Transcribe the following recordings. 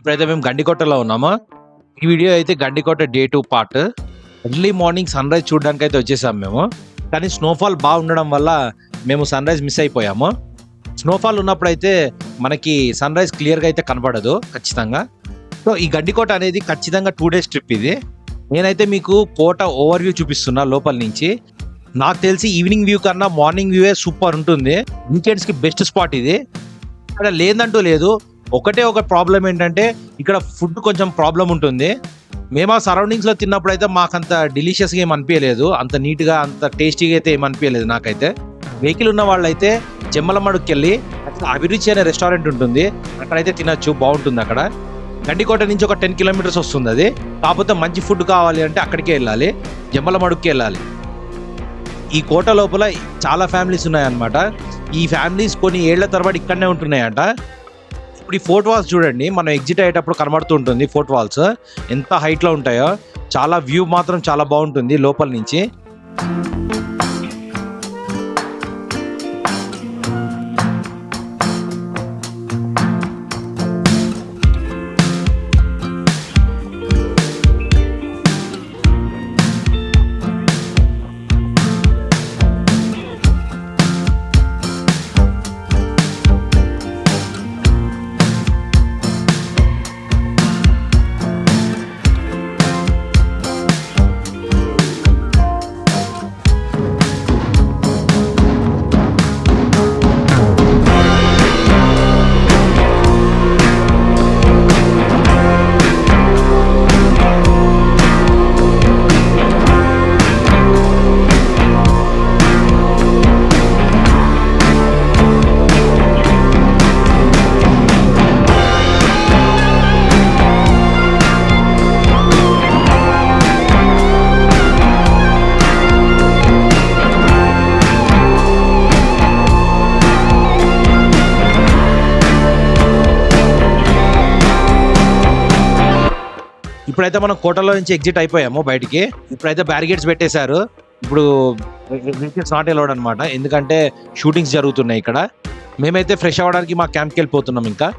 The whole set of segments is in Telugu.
ఇప్పుడైతే మేము గండికోటలో ఉన్నాము. ఈ వీడియో అయితే Gandikota day 2 part. Early morning sunrise చూడడానికి అయితే వచ్చేసాము మేము. కానీ స్నోఫాల్ బాగా ఉండడం వల్ల మేము సన్ రైజ్ మిస్ అయిపోయాము. స్నోఫాల్ ఉన్నప్పుడైతే మనకి సన్ రైజ్ క్లియర్గా అయితే కనపడదు ఖచ్చితంగా. సో ఈ గండికోట అనేది ఖచ్చితంగా 2 days ట్రిప్ ఇది. నేనైతే మీకు కోట ఓవర్ వ్యూ చూపిస్తున్నా లోపల నుంచి. నాకు తెలిసి ఈవినింగ్ వ్యూ కన్నా మార్నింగ్ వ్యూవే సూపర్ ఉంటుంది. వీకెండ్స్కి బెస్ట్ స్పాట్ ఇది. ఇక్కడ లేదంటూ లేదు. ఒకటే ఒక ప్రాబ్లం ఏంటంటే ఇక్కడ ఫుడ్ కొంచెం ప్రాబ్లం ఉంటుంది. మేము ఆ సరౌండింగ్స్లో తిన్నప్పుడు అయితే మాకంత డెలిషియస్గా ఏం అనిపించలేదు, అంత నీట్గా అంత టేస్టీగా అయితే ఏం అనిపించలేదు నాకైతే. వెహికల్ ఉన్న వాళ్ళైతే జమ్మలమడుకి వెళ్ళి అక్కడ అభిరుచి అనే రెస్టారెంట్ ఉంటుంది, అక్కడైతే తినచ్చు, బాగుంటుంది. అక్కడ గండికోట నుంచి ఒక 10 kilometers వస్తుంది అది. కాకపోతే మంచి ఫుడ్ కావాలి అంటే అక్కడికే వెళ్ళాలి, జమ్మలమడుకి వెళ్ళాలి. ఈ కోట లోపల చాలా ఫ్యామిలీస్ ఉన్నాయన్నమాట. ఈ ఫ్యామిలీస్ కొన్ని ఏళ్ల తరబడి ఇక్కడనే ఉంటున్నాయంట. ఇప్పుడు ఈ ఫోర్ట్ వాల్స్ చూడండి, మనం ఎగ్జిట్ అయ్యేటప్పుడు కనబడుతూ ఉంటుంది. ఫోర్ట్ వాల్స్ ఎంత హైట్లో ఉంటాయో, చాలా వ్యూ మాత్రం చాలా బాగుంటుంది లోపల నుంచి. ఇప్పుడైతే మనం కోటలో నుంచి ఎగ్జిట్ అయిపోయాము బయటికి. ఇప్పుడైతే బ్యారిగేడ్స్ పెట్టేశారు. ఇప్పుడు వెహికల్స్ నాట్ అలౌడ్ అనమాట, ఎందుకంటే షూటింగ్స్ జరుగుతున్నాయి ఇక్కడ. మేమైతే ఫ్రెష్ అవ్వడానికి మా క్యాంప్కి వెళ్ళిపోతున్నాం. ఇంకా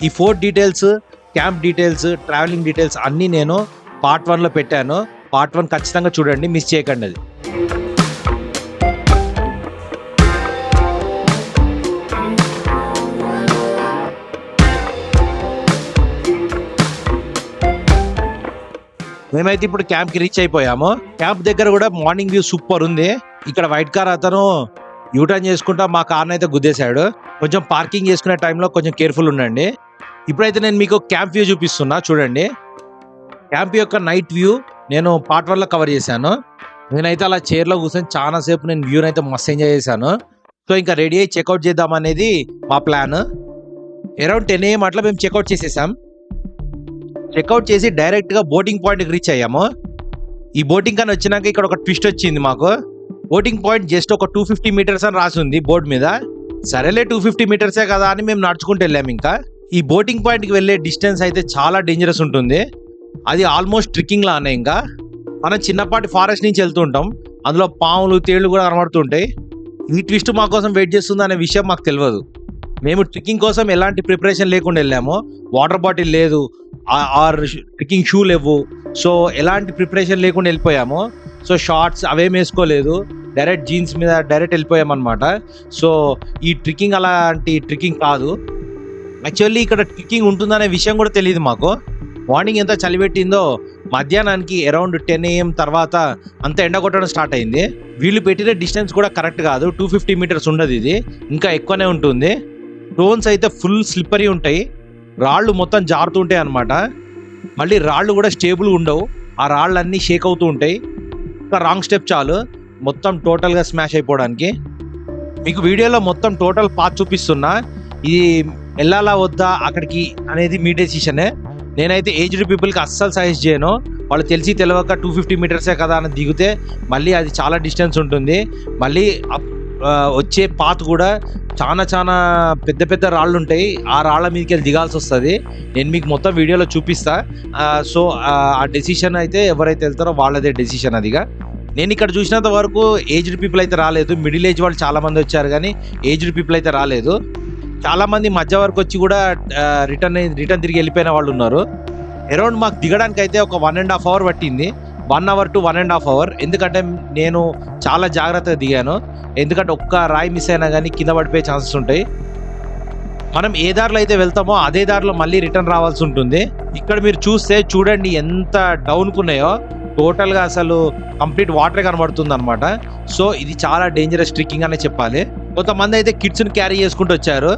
ఈ fort details, camp details, travelling details అన్నీ నేను పార్ట్ 1లో పెట్టాను. పార్ట్ 1 ఖచ్చితంగా చూడండి, మిస్ చేయకండి అది. మేమైతే ఇప్పుడు క్యాంప్కి రీచ్ అయిపోయాము. క్యాంప్ దగ్గర కూడా మార్నింగ్ వ్యూ సూపర్ ఉంది. ఇక్కడ వైట్ కార్ అతను యూటర్న్ చేసుకుంటా మా కార్ని అయితే గుద్దేశాడు. కొంచెం పార్కింగ్ చేసుకునే టైంలో కొంచెం కేర్ఫుల్ ఉండండి. ఇప్పుడైతే నేను మీకు క్యాంప్ వ్యూ చూపిస్తున్నా చూడండి. క్యాంప్ యొక్క నైట్ వ్యూ నేను పార్ట్ 1లో కవర్ చేశాను. నేనైతే అలా చైర్లో కూర్చొని చాలాసేపు నేను వ్యూని అయితే మస్తు ఎంజాయ్ చేశాను. సో ఇంకా రెడీ అయ్యి చెక్అవుట్ చేద్దాం అనేది మా ప్లాన్. అరౌండ్ 10 AM అట్లా మేము చెక్అవుట్ చేసేసాం. చెక్అవుట్ చేసి డైరెక్ట్గా బోటింగ్ పాయింట్కి రీచ్ అయ్యాము. ఈ బోటింగ్ కానీ వచ్చినాక ఇక్కడ ఒక ట్విస్ట్ వచ్చింది మాకు. బోటింగ్ పాయింట్ జస్ట్ ఒక 250 meters అని రాసి ఉంది బోర్డు మీద. సరేలే 250 meters కదా అని మేము నడుచుకుంటూ వెళ్ళాము. ఇంకా ఈ బోటింగ్ పాయింట్కి వెళ్ళే డిస్టెన్స్ అయితే చాలా డేంజరస్ ఉంటుంది. అది ఆల్మోస్ట్ ట్రెక్కింగ్ లానే. ఇంకా మనం చిన్నపాటి ఫారెస్ట్ నుంచి వెళ్తూ ఉంటాం, అందులో పాములు, తేళ్లు కూడా కనబడుతుంటాయి. ఈ ట్విస్ట్ మా కోసం వెయిట్ చేస్తుంది అనే విషయం మాకు తెలియదు. మేము ట్రెక్కింగ్ కోసం ఎలాంటి ప్రిపరేషన్ లేకుండా వెళ్ళాము. వాటర్ బాటిల్ లేదు, ఆర్ ట్రెక్కింగ్ షూ లేవు. సో ఎలాంటి ప్రిపరేషన్ లేకుండా వెళ్ళిపోయాము. సో షార్ట్స్ అవేం వేసుకోలేదు, డైరెక్ట్ జీన్స్ మీద డైరెక్ట్ వెళ్ళిపోయాం అనమాట. సో ఈ ట్రెక్కింగ్ అలాంటి ట్రెక్కింగ్ కాదు. యాక్చువల్లీ ఇక్కడ ట్రెక్కింగ్ ఉంటుందనే విషయం కూడా తెలియదు మాకు. మార్నింగ్ ఎంత చలి పెట్టిందో మధ్యాహ్నానికి అరౌండ్ 10 AM తర్వాత అంత ఎండ కొట్టడం స్టార్ట్ అయింది. వీళ్ళు పెట్టిన డిస్టెన్స్ కూడా కరెక్ట్ కాదు, 250 meters ఉండదు, ఇది ఇంకా ఎక్కువనే ఉంటుంది. స్టోన్స్ అయితే ఫుల్ స్లిప్పరీ ఉంటాయి, రాళ్ళు మొత్తం జారుతూ ఉంటాయి అనమాట. మళ్ళీ రాళ్ళు కూడా స్టేబుల్గా ఉండవు, ఆ రాళ్ళు అన్నీ షేక్ అవుతూ ఉంటాయి. ఇంకా రాంగ్ స్టెప్ చాలు మొత్తం టోటల్గా స్మాష్ అయిపోవడానికి. మీకు వీడియోలో మొత్తం టోటల్ పాత్ చూపిస్తున్నా. ఇది వెళ్ళాలా వద్దా అక్కడికి అనేది మీ డెసిషనే. నేనైతే ఏజ్డ్ పీపుల్కి అస్సలు సజెస్ట్ చేయను. వాళ్ళు తెలిసి తెలియక 250 meters కదా అని దిగితే మళ్ళీ అది చాలా డిస్టెన్స్ ఉంటుంది. మళ్ళీ వచ్చే పాత్ కూడా చాలా పెద్ద పెద్ద రాళ్ళు ఉంటాయి, ఆ రాళ్ళ మీదకి వెళ్ళి దిగాల్సి వస్తుంది. నేను మీకు మొత్తం వీడియోలో చూపిస్తా. సో ఆ డెసిషన్ అయితే ఎవరైతే వెళ్తారో వాళ్ళదే డెసిషన్ అదిగా. నేను ఇక్కడ చూసినంత వరకు ఏజ్డ్ పీపుల్ అయితే రాలేదు, మిడిల్ ఏజ్ వాళ్ళు చాలా మంది వచ్చారు కానీ ఏజ్డ్ పీపుల్ అయితే రాలేదు. చాలా మంది మధ్య వరకు వచ్చి కూడా రిటర్న్ తిరిగి వెళ్ళిపోయిన వాళ్ళు ఉన్నారు. అరౌండ్ మాకు దిగడానికి అయితే ఒక 1.5 అవర్ పట్టింది. 1 అవర్ టు 1.5 అవర్. ఎందుకంటే నేను చాలా జాగ్రత్తగా దిగాను. ఎందుకంటే ఒక్క రాయి మిస్ అయినా కానీ కింద పడిపోయే ఛాన్సెస్ ఉంటాయి. మనం ఏ దారిలో అయితే వెళ్తామో అదే దారిలో మళ్ళీ రిటర్న్ రావాల్సి ఉంటుంది. ఇక్కడ మీరు చూడండి ఎంత డౌన్కున్నాయో. టోటల్గా అసలు కంప్లీట్ వాటరే కనబడుతుంది అనమాట. సో ఇది చాలా డేంజరస్ ట్రిక్కింగ్ అనే చెప్పాలి. కొంతమంది అయితే కిడ్స్ని క్యారీ చేసుకుంటూ వచ్చారు.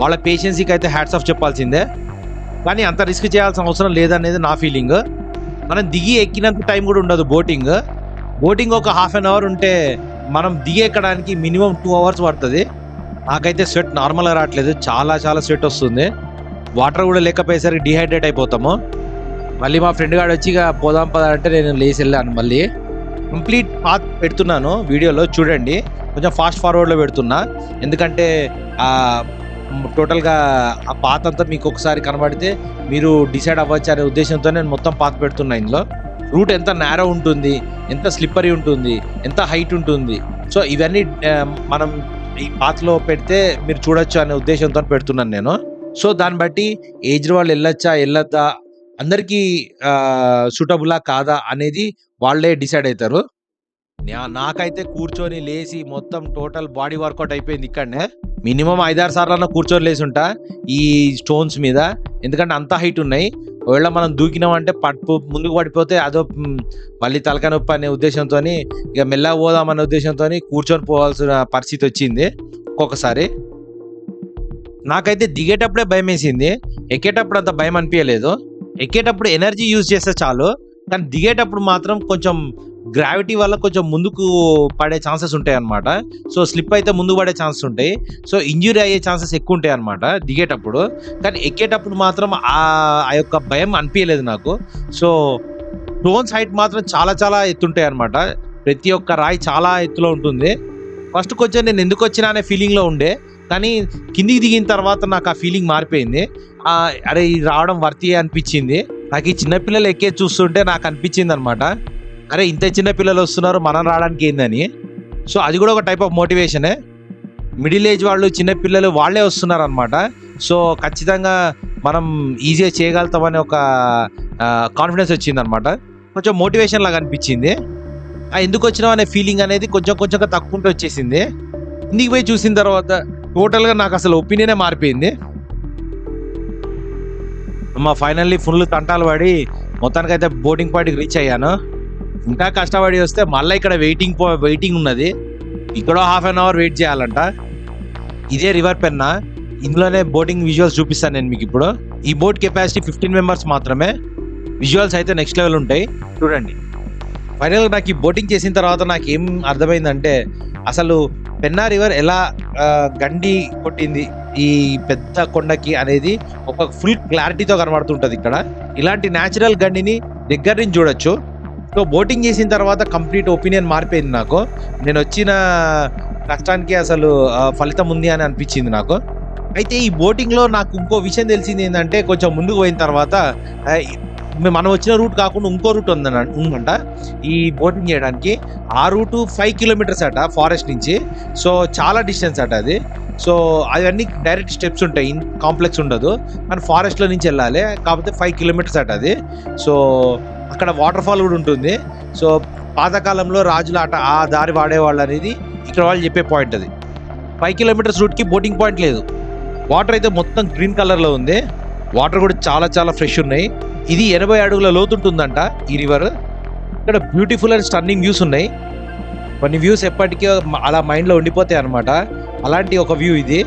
వాళ్ళ పేషెన్సీకి అయితే హ్యాట్స్ ఆఫ్ చెప్పాల్సిందే. కానీ అంత రిస్క్ చేయాల్సిన అవసరం లేదనేది నా ఫీలింగ్. మనం దిగి ఎక్కినంత టైం కూడా ఉండదు. బోటింగ్ ఒక హాఫ్ అన్ అవర్ ఉంటే మనం దిగి ఎక్కడానికి మినిమం 2 అవర్స్ పడుతుంది. నాకైతే స్వెట్ నార్మల్గా రావట్లేదు, చాలా స్వెట్ వస్తుంది. వాటర్ కూడా లేకపోయేసరికి డిహైడ్రేట్ అయిపోతాము. మళ్ళీ మా ఫ్రెండ్ గాడు వచ్చి ఇక పోదాం పదా అంటే నేను లేచి వెళ్ళాను. మళ్ళీ కంప్లీట్ పాత్ పెడుతున్నాను వీడియోలో చూడండి. కొంచెం ఫాస్ట్ ఫార్వర్డ్లో పెడుతున్నా, ఎందుకంటే టోటల్గా ఆ పాత్ అంతా మీకు ఒకసారి కనబడితే మీరు డిసైడ్ అవ్వచ్చు అనే ఉద్దేశంతో నేను మొత్తం పాత్ పెడుతున్నా. ఇందులో రూట్ ఎంత నేరో ఉంటుంది, ఎంత స్లిప్పరీ ఉంటుంది, ఎంత హైట్ ఉంటుంది. సో ఇవన్నీ మనం ఈ పాత్లో పెడితే మీరు చూడొచ్చు అనే ఉద్దేశంతో పెడుతున్నాను నేను. సో దాన్ని బట్టి ఏజ్డ్ వాళ్ళు వెళ్ళొద్దా, అందరికీ సూటబులా కాదా అనేది వాళ్ళే డిసైడ్ అవుతారు. నాకైతే కూర్చొని లేచి మొత్తం టోటల్ బాడీ వర్కౌట్ అయిపోయింది. ఇక్కడనే మినిమం 5-6 సార్లు కూర్చొని లేచి ఉంటా ఈ స్టోన్స్ మీద, ఎందుకంటే అంత హైట్ ఉన్నాయి. ఒకవేళ మనం దూకినామంటే ముందుకు పడిపోతే అదో మళ్ళీ తలకాయ నొప్పి అనే ఉద్దేశంతో ఇక మెల్లగా పోదాం అనే ఉద్దేశంతో కూర్చొని పోవాల్సిన పరిస్థితి వచ్చింది ఒక్కొక్కసారి. నాకైతే దిగేటప్పుడే భయం వేసింది, ఎక్కేటప్పుడు అంత భయం అనిపించలేదు. ఎక్కేటప్పుడు ఎనర్జీ యూజ్ చేస్తే చాలు, కానీ దిగేటప్పుడు మాత్రం కొంచెం గ్రావిటీ వల్ల కొంచెం ముందుకు పడే ఛాన్సెస్ ఉంటాయి అనమాట. సో స్లిప్ అయితే ముందుకు పడే ఛాన్సెస్ ఉంటాయి. సో ఇంజ్యూరీ అయ్యే ఛాన్సెస్ ఎక్కువ ఉంటాయి అనమాట దిగేటప్పుడు. కానీ ఎక్కేటప్పుడు మాత్రం ఆ యొక్క భయం అనిపించలేదు నాకు. సో స్టోన్స్ హైట్ మాత్రం చాలా ఎత్తుంటాయి అనమాట. ప్రతి ఒక్క రాయి చాలా ఎత్తులో ఉంటుంది. ఫస్ట్ కొంచెం నేను ఎందుకు వచ్చినా అనే ఫీలింగ్లో ఉండే, కానీ కిందికి దిగిన తర్వాత నాకు ఆ ఫీలింగ్ మారిపోయింది. అరే ఇది రావడం వర్తి అనిపించింది నాకు. ఈ చిన్నపిల్లలు ఎక్కే చూస్తుంటే నాకు అనిపించింది అనమాట, అరే ఇంత చిన్న పిల్లలు వస్తున్నారు మనం రావడానికి ఏందని. సో అది కూడా ఒక టైప్ ఆఫ్ మోటివేషనే. మిడిల్ ఏజ్ వాళ్ళు, చిన్నపిల్లలు వాళ్ళే వస్తున్నారు అనమాట. సో ఖచ్చితంగా మనం ఈజీగా చేయగలుగుతామని ఒక కాన్ఫిడెన్స్ వచ్చింది అనమాట. కొంచెం మోటివేషన్ లాగా అనిపించింది. ఎందుకు వచ్చినాం అనే ఫీలింగ్ అనేది కొంచెంగా తక్కువ వచ్చేసింది. ఇంటికి పోయి చూసిన తర్వాత టోటల్గా నాకు అసలు ఒపీనియనే మారిపోయింది. ఫైనల్లీ ఫుల్ తంటాలు పడి మొత్తానికైతే బోటింగ్ పాయింట్కి రీచ్ అయ్యాను. ఇంకా కష్టపడి వస్తే మళ్ళీ ఇక్కడ వెయిటింగ్ ఉన్నది. ఇక్కడ హాఫ్ అన్ అవర్ వెయిట్ చేయాలంట. ఇదే రివర్ పెన్నా. ఇందులోనే బోటింగ్ విజువల్స్ చూపిస్తాను నేను మీకు ఇప్పుడు. ఈ బోట్ కెపాసిటీ 15 మెంబర్స్ మాత్రమే. విజువల్స్ అయితే నెక్స్ట్ లెవెల్ ఉంటాయి, చూడండి. ఫైనల్గా నాకు ఈ బోటింగ్ చేసిన తర్వాత నాకు ఏం అర్థమైందంటే, అసలు పెన్నా రివర్ ఎలా గండి కొట్టింది ఈ పెద్ద కొండకి అనేది ఒక ఫుల్ క్లారిటీతో కనబడుతుంటుంది ఇక్కడ. ఇలాంటి న్యాచురల్ గండిని దగ్గర నుంచి చూడొచ్చు. సో బోటింగ్ చేసిన తర్వాత కంప్లీట్ ఒపీనియన్ మారిపోయింది నాకు. నేను వచ్చిన కష్టానికి అసలు ఫలితం ఉంది అని అనిపించింది నాకు. అయితే ఈ బోటింగ్లో నాకు ఇంకో విషయం తెలిసింది ఏంటంటే, కొంచెం ముందుకు పోయిన తర్వాత మనం వచ్చిన రూట్ కాకుండా ఇంకో రూట్ ఉందంట ఈ బోటింగ్ చేయడానికి. ఆ రూటు 5 కిలోమీటర్స్ అట ఫారెస్ట్ నుంచి. సో చాలా డిస్టెన్స్ అట అది. సో అవన్నీ డైరెక్ట్ స్టెప్స్ ఉంటాయి, కాంప్లెక్స్ ఉండదు. కానీ ఫారెస్ట్లో నుంచి వెళ్ళాలి, కాకపోతే 5 కిలోమీటర్స్ అట అది. సో అక్కడ వాటర్ ఫాల్ కూడా ఉంటుంది. సో పాతకాలంలో రాజులు ఆ దారి వాడేవాళ్ళు అనేది ఇక్కడ వాళ్ళు చెప్పే పాయింట్ అది. 5 కిలోమీటర్స్ రూట్కి బోటింగ్ పాయింట్ లేదు. వాటర్ అయితే మొత్తం గ్రీన్ కలర్లో ఉంది. వాటర్ కూడా చాలా ఫ్రెష్ ఉన్నాయి. ఇది 80 అడుగుల లోతుంటుందంట ఈ రివర్. ఇక్కడ బ్యూటిఫుల్ అండ్ స్టన్నింగ్ వ్యూస్ ఉన్నాయి. కొన్ని వ్యూస్ ఎప్పటికీ అలా మైండ్లో ఉండిపోతాయి అనమాట. అలాంటి ఒక వ్యూ ఇది.